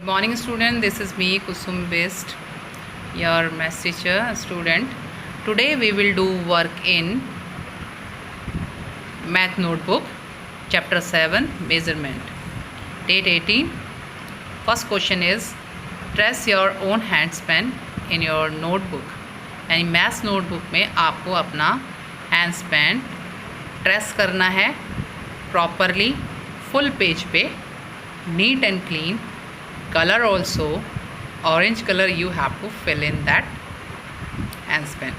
Good morning student, this is me Kusum Best, your maths teacher student. Today we will do work in math notebook chapter 7 measurement, date 18. First question is trace your own hand span in your notebook. यानी maths notebook में आपको अपना hand span trace करना है properly full page पे, NEET and clean. Color also orange color you have to fill in that hand span.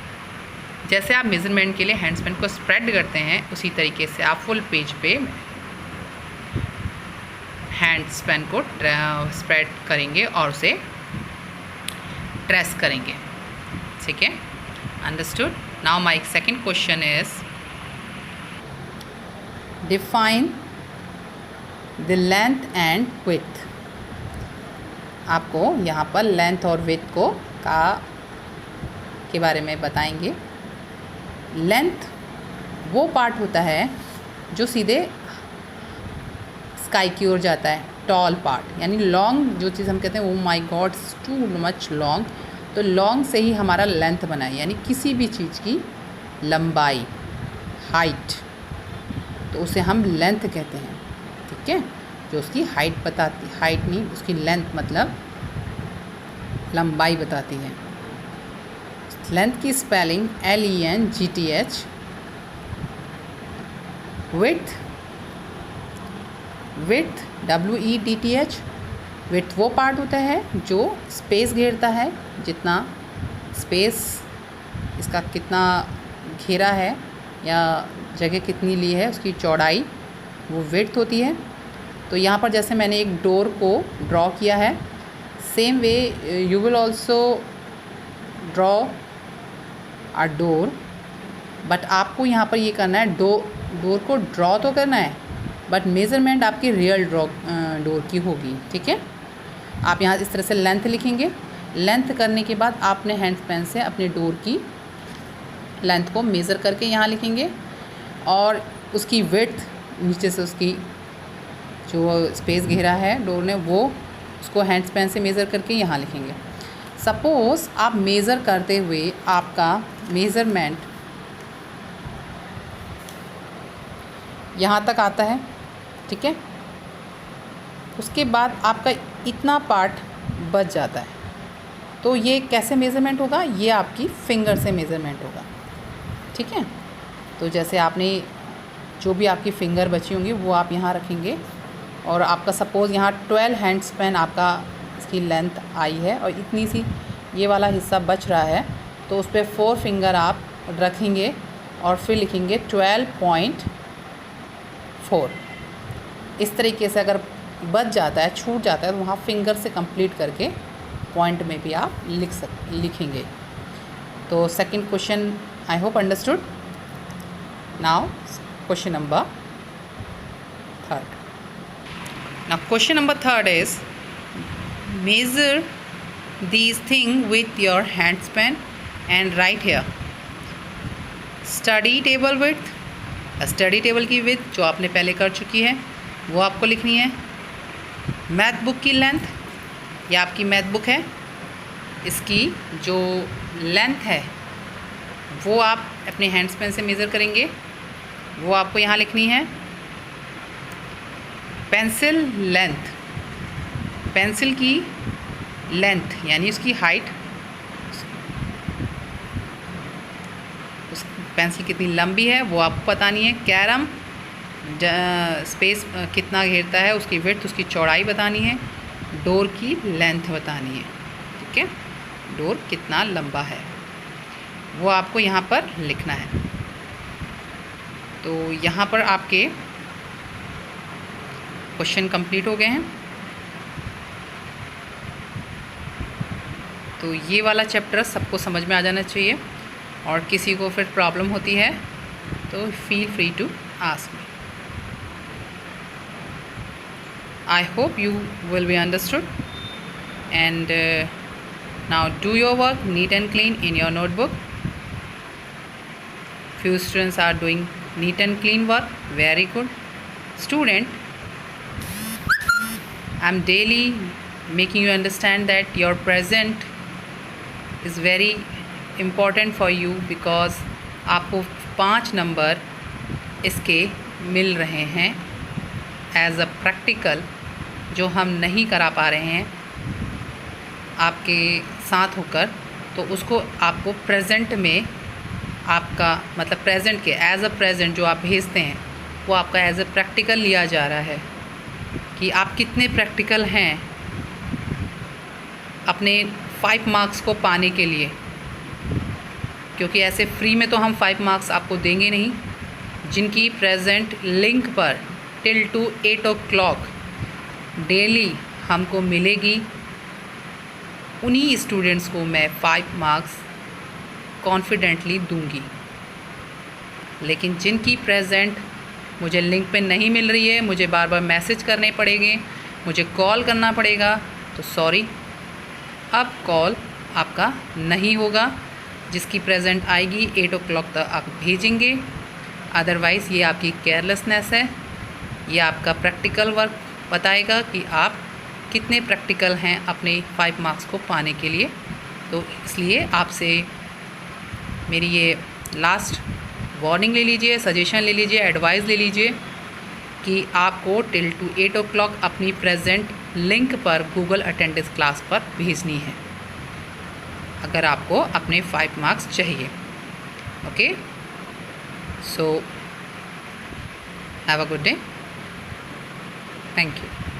जैसे आप measurement के लिए हैंड स्पैन को स्प्रेड करते हैं उसी तरीके से आप फुल पेज पे हैंड स्पैन को स्प्रेड करेंगे और उसे ट्रेस करेंगे. ठीक है, understood. Now my second question is define the length and width. आपको यहाँ पर लेंथ और विड्थ को के बारे में बताएंगे. लेंथ वो पार्ट होता है जो सीधे स्काई की ओर जाता है, टॉल पार्ट. यानी लॉन्ग जो चीज़ हम कहते हैं वो my God too much long, तो लॉन्ग से ही हमारा लेंथ बना है. यानी किसी भी चीज़ की लंबाई, हाइट, तो उसे हम लेंथ कहते हैं. ठीक है, जो उसकी हाइट बताती, हाइट नहीं उसकी लेंथ मतलब लंबाई बताती है. लेंथ की spelling LENGTH. Width WEDTH. Width वो पार्ट होता है जो स्पेस घेरता है, जितना स्पेस इसका कितना घेरा है या जगह कितनी ली है उसकी चौड़ाई, वो विड्थ होती है. तो यहाँ पर जैसे मैंने एक डोर को ड्रॉ किया है, same way you will also draw a door. But आपको यहाँ पर ये करना है, डोर को ड्रॉ तो करना है बट मेज़रमेंट आपकी रियल डोर की होगी. ठीक है, आप यहाँ इस तरह से लेंथ लिखेंगे. लेंथ करने के बाद आपने हैंड पेन से अपने डोर की लेंथ को मेज़र करके यहाँ लिखेंगे और उसकी विड्थ नीचे से उसकी जो स्पेस घेरा है डोर ने वो उसको हैंड स्पैन से मेज़र करके यहाँ लिखेंगे. सपोज़ आप मेज़र करते हुए आपका मेज़रमेंट यहाँ तक आता है. ठीक है, उसके बाद आपका इतना पार्ट बच जाता है, तो ये कैसे मेज़रमेंट होगा? ये आपकी फिंगर से मेज़रमेंट होगा. ठीक है, तो जैसे आपने जो भी आपकी फिंगर बची होंगी वो आप यहाँ रखेंगे और आपका सपोज़ यहाँ 12 हैंड स्पैन आपका इसकी लेंथ आई है और इतनी सी ये वाला हिस्सा बच रहा है, तो उस पर 4 फिंगर आप रखेंगे और फिर लिखेंगे 12.4. इस तरीके से अगर बच जाता है, छूट जाता है, तो वहाँ फिंगर से कंप्लीट करके पॉइंट में भी आप लिखेंगे. तो second question I hope understood. Now question number 3. Now question number 3 is measure these things with your hand span and write here. Study table width. Study table की विड्थ जो आपने पहले कर चुकी है वो आपको लिखनी है. मैथ बुक की लेंथ, या आपकी मैथ बुक है, इसकी जो लेंथ है वो आप अपने हैंड स्पैन से मेज़र करेंगे, वो आपको यहाँ लिखनी है. पेंसिल लेंथ, पेंसिल की लेंथ यानी उसकी हाइट, उस पेंसिल कितनी लंबी है वो आपको बतानी है. कैरम स्पेस कितना घेरता है उसकी विड्थ, उसकी चौड़ाई बतानी है. डोर की लेंथ बतानी है. ठीक है, डोर कितना लंबा है वो आपको यहाँ पर लिखना है. तो यहाँ पर आपके क्वेश्चन कंप्लीट हो गए हैं. तो ये वाला चैप्टर सबको समझ में आ जाना चाहिए, और किसी को फिर प्रॉब्लम होती है तो feel free to ask me. I hope you will be understood and now do your work neat and clean in your notebook. Few students are doing neat and clean work. Very good. Student, I am daily making you understand that your present is very important for you, because आपको 5 number इसके मिल रहे हैं as a practical, जो हम नहीं करा पा रहे हैं आपके साथ होकर, तो उसको आपको प्रेजेंट में आपका मतलब प्रेजेंट के एज अ प्रेजेंट जो आप भेजते हैं वो आपका एज अ प्रैक्टिकल लिया जा रहा है कि आप कितने प्रैक्टिकल हैं अपने 5 मार्क्स को पाने के लिए। क्योंकि ऐसे फ्री में तो हम 5 मार्क्स आपको देंगे नहीं। जिनकी प्रेजेंट लिंक पर टिल टू 8 o'clock डेली हमको मिलेगी, उन्हीं स्टूडेंट्स को मैं 5 मार्क्स कॉन्फिडेंटली दूंगी। लेकिन जिनकी प्रेजेंट मुझे लिंक पे नहीं मिल रही है, मुझे बार बार मैसेज करने पड़ेंगे, मुझे कॉल करना पड़ेगा, तो सॉरी, अब कॉल आपका नहीं होगा। जिसकी प्रेजेंट आएगी 8 o'clock तक आप भेजेंगे। अदरवाइज़ ये आपकी केयरलेसनेस है। ये आपका प्रैक्टिकल वर्क बताएगा कि आप कितने प्रैक्टिकल हैं अपने 5 मार्क्स को पाने के लिए। तो इसलिए आपसे मेरी ये लास्ट वार्निंग ले लीजिए, सजेशन ले लीजिए, एडवाइस ले लीजिए कि आपको टिल टू 8 o'clock अपनी प्रेजेंट लिंक पर गूगल अटेंडेंस क्लास पर भेजनी है, अगर आपको अपने 5 मार्क्स चाहिए। Okay, so have a good day, thank you.